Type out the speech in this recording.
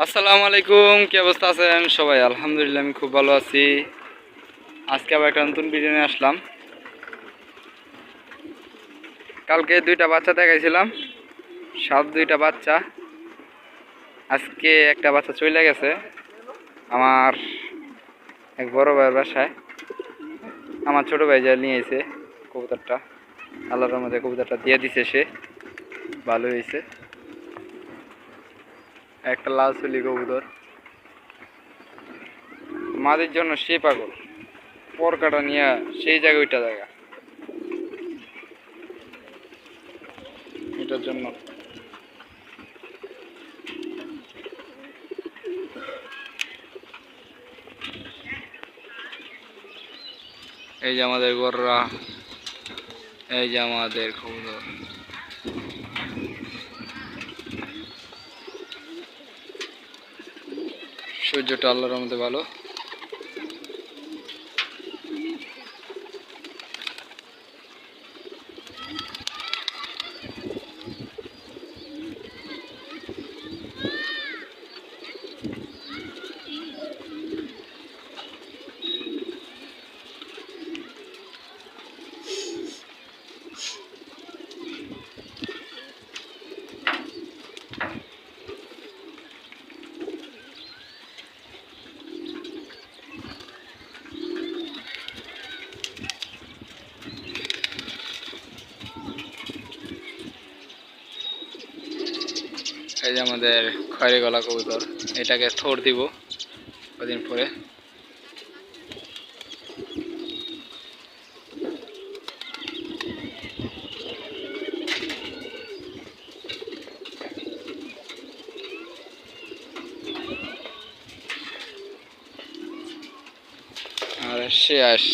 আসসালামু আলাইকুম, কি অবস্থা আছেন সবাই? আলহামদুলিল্লাহ আমি খুব ভালো আছি। আজকে আবার একটা নতুন ভিডিও নিয়ে আসলাম। কালকে দুইটা বাচ্চা দেখাইছিলাম, সব দুইটা বাচ্চা। আজকে একটা বাচ্চা চলে গেছে আমার এক বড় ভাইয়ের বাসায়। আমার ছোট ভাই যা নিয়ে এসে কবুতরটা, আল্লাহর মধ্যে কবুতরটা দিয়ে দিছে, সে ভালো হয়েছে। একটা লাল চুলি কবুতর, মাদের জন্য সে পাগল, পর কাটা নিয়ে সেই জায়গায় ওইটা জায়গা এটার জন্য। এই যে আমাদের গররা, এই যে আমাদের কবুতর। সূর্যটা আল্লাহর মধ্যে ভালো। এই যে আমাদের খয়েরি গলা কবুতর, এটাকে থোড় দিব কদিন পরে। আর শেষ